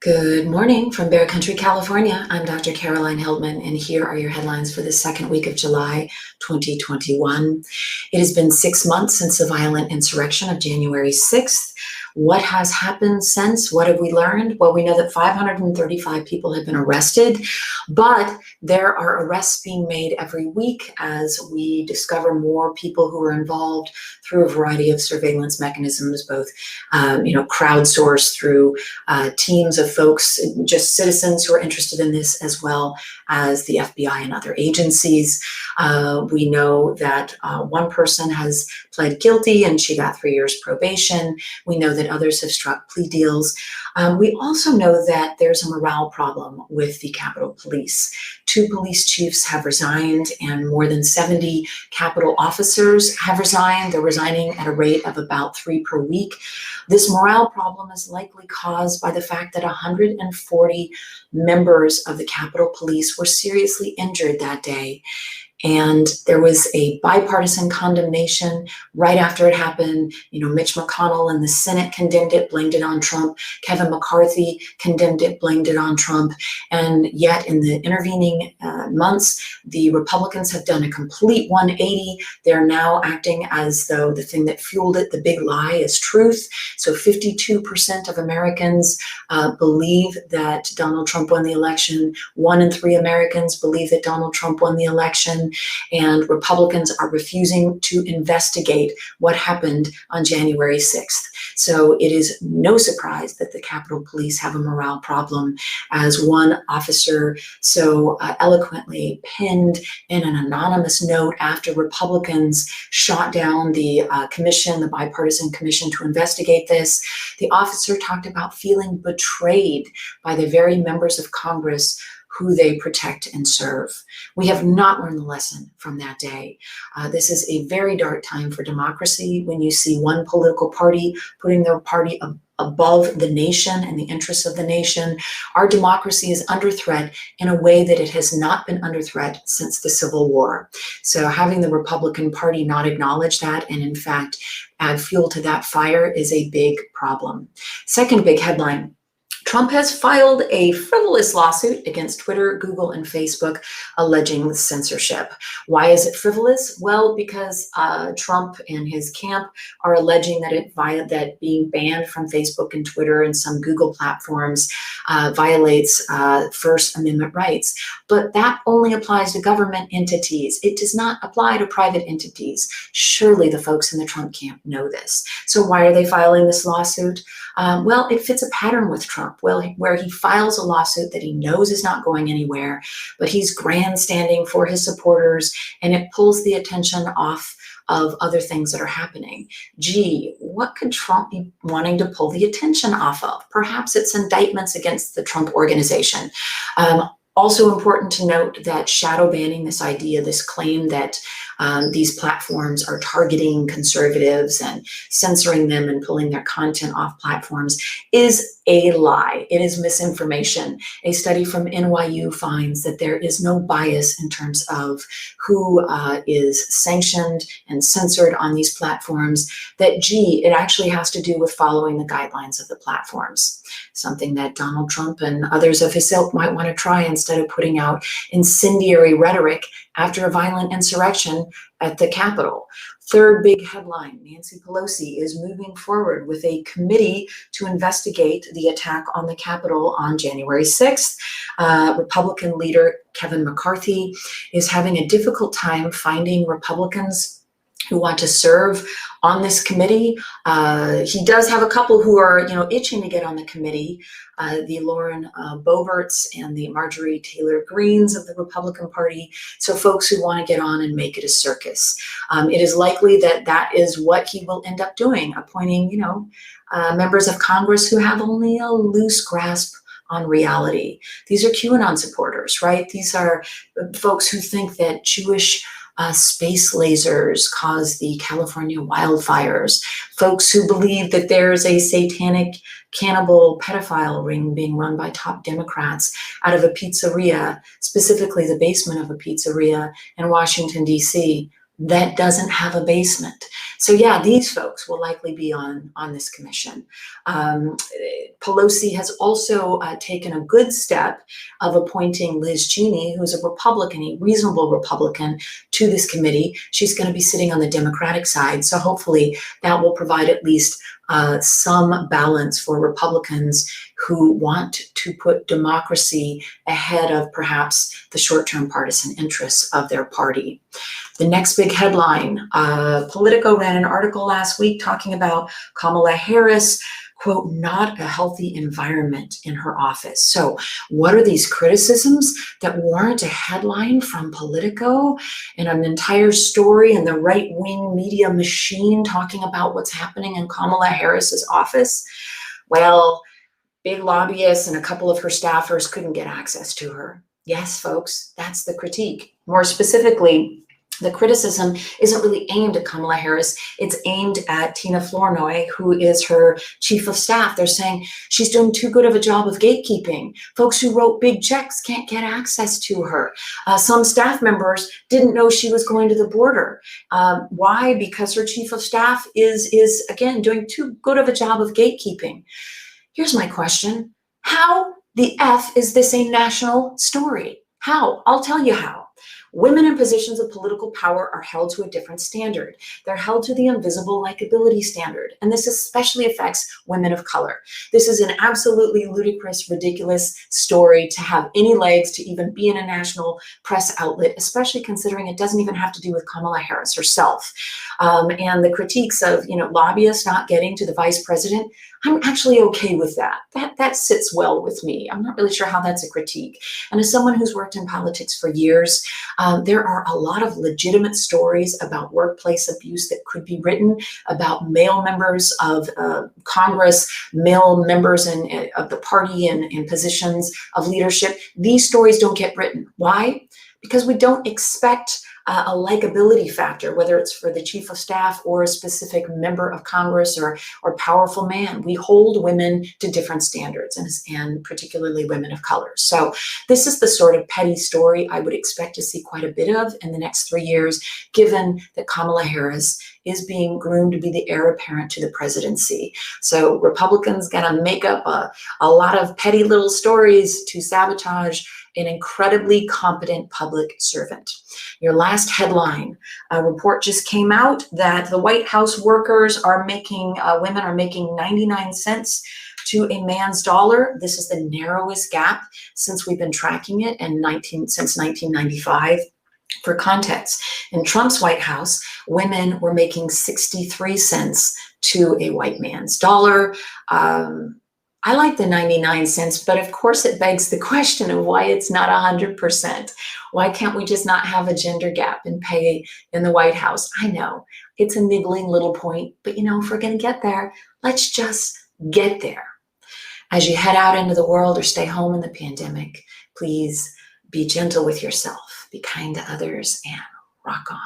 Good morning from Bear Country, California. I'm Dr. Caroline Heldman, and here are your headlines for the second week of July 2021. It has been 6 months since the violent insurrection of January 6th. What has happened since? What have we learned? Well, we know that 535 people have been arrested, but there are arrests being made every week as we discover more people who are involved through a variety of surveillance mechanisms, both crowdsourced through teams of folks, just citizens who are interested in this, as well as the FBI and other agencies. We know that one person has pled guilty and she got 3 years probation. We know that others have struck plea deals. We also know that there's a morale problem with the Capitol Police. 2 police chiefs have resigned and more than 70 Capitol officers have resigned. They're resigning at a rate of about 3 per week. This morale problem is likely caused by the fact that 140 members of the Capitol Police were seriously injured that day. And there was a bipartisan condemnation right after it happened. Mitch McConnell in the Senate condemned it, blamed it on Trump. Kevin McCarthy condemned it, blamed it on Trump. And yet in the intervening months, the Republicans have done a complete 180. They're now acting as though the thing that fueled it, the big lie, is truth. So 52% of Americans believe that Donald Trump won the election. 1 in 3 Americans believe that Donald Trump won the election. And Republicans are refusing to investigate what happened on January 6th. So it is no surprise that the Capitol Police have a morale problem, as one officer so eloquently pinned in an anonymous note after Republicans shot down the commission, the bipartisan commission to investigate this. The officer talked about feeling betrayed by the very members of Congress who they protect and serve. We have not learned the lesson from that day. This is a very dark time for democracy when you see one political party putting their party above the nation and the interests of the nation. Our democracy is under threat in a way that it has not been under threat since the Civil War. So having the Republican Party not acknowledge that and in fact add fuel to that fire is a big problem. Second big headline: Trump has filed a frivolous lawsuit against Twitter, Google, and Facebook alleging censorship. Why is it frivolous? Well, because Trump and his camp are alleging that being banned from Facebook and Twitter and some Google platforms violates First Amendment rights. But that only applies to government entities. It does not apply to private entities. Surely the folks in the Trump camp know this. So why are they filing this lawsuit? Well, it fits a pattern with Trump, where he files a lawsuit that he knows is not going anywhere, but he's grandstanding for his supporters, and it pulls the attention off of other things that are happening. Gee, what could Trump be wanting to pull the attention off of? Perhaps it's indictments against the Trump organization. Also important to note that shadow banning, this idea, this claim that these platforms are targeting conservatives and censoring them and pulling their content off platforms, is a lie. It is misinformation. A study from NYU finds that there is no bias in terms of who is sanctioned and censored on these platforms, that it actually has to do with following the guidelines of the platforms. Something that Donald Trump and others of his ilk might want to try instead of putting out incendiary rhetoric after a violent insurrection at the Capitol. Third big headline: Nancy Pelosi is moving forward with a committee to investigate the attack on the Capitol on January 6th. Republican leader Kevin McCarthy is having a difficult time finding Republicans who want to serve on this committee. He does have a couple who are, itching to get on the committee. The Lauren Boeberts and the Marjorie Taylor Greens of the Republican Party. So folks who want to get on and make it a circus. It is likely that that is what he will end up doing, appointing, members of Congress who have only a loose grasp on reality. These are QAnon supporters, right? These are folks who think that Jewish space lasers cause the California wildfires, folks who believe that there's a satanic cannibal pedophile ring being run by top Democrats out of a pizzeria, specifically the basement of a pizzeria in Washington, D.C. that doesn't have a basement. So yeah, these folks will likely be on this commission. Pelosi has also taken a good step of appointing Liz Cheney, who's a Republican, a reasonable Republican, to this committee. She's going to be sitting on the Democratic side, so hopefully that will provide at least some balance for Republicans who want to put democracy ahead of perhaps the short-term partisan interests of their party. The next big headline, Politico ran an article last week talking about Kamala Harris, quote, not a healthy environment in her office. So what are these criticisms that warrant a headline from Politico and an entire story in the right-wing media machine talking about what's happening in Kamala Harris's office? Well, big lobbyists and a couple of her staffers couldn't get access to her. Yes, folks, that's the critique. More specifically, the criticism isn't really aimed at Kamala Harris. It's aimed at Tina Flournoy, who is her chief of staff. They're saying she's doing too good of a job of gatekeeping. Folks who wrote big checks can't get access to her. Some staff members didn't know she was going to the border. Why? Because her chief of staff is again, doing too good of a job of gatekeeping. Here's my question. How the F is this a national story? How? I'll tell you how. Women in positions of political power are held to a different standard. They're held to the invisible likability standard, and this especially affects women of color. This is an absolutely ludicrous, ridiculous story to have any legs to even be in a national press outlet, especially considering it doesn't even have to do with Kamala Harris herself. And the critiques of, lobbyists not getting to the vice president, I'm actually okay with that. That sits well with me. I'm not really sure how that's a critique. And as someone who's worked in politics for years, there are a lot of legitimate stories about workplace abuse that could be written about male members of Congress, male members of the party in positions of leadership. These stories don't get written. Why? Because we don't expect a likability factor, whether it's for the chief of staff or a specific member of Congress or powerful man. We hold women to different standards, and particularly women of color. So this is the sort of petty story I would expect to see quite a bit of in the next 3 years, given that Kamala Harris is being groomed to be the heir apparent to the presidency. So Republicans gonna make up a lot of petty little stories to sabotage an incredibly competent public servant. Your last headline, a report just came out that the White House workers are making, women are making 99 cents to a man's dollar. This is the narrowest gap since we've been tracking it since 1995. For context, in Trump's White House, women were making 63 cents to a white man's dollar. I like the 99 cents, but of course it begs the question of why it's not 100%. Why can't we just not have a gender gap in pay in the White House? I know it's a niggling little point, but if we're going to get there, let's just get there. As you head out into the world or stay home in the pandemic, please be gentle with yourself, be kind to others, and rock on.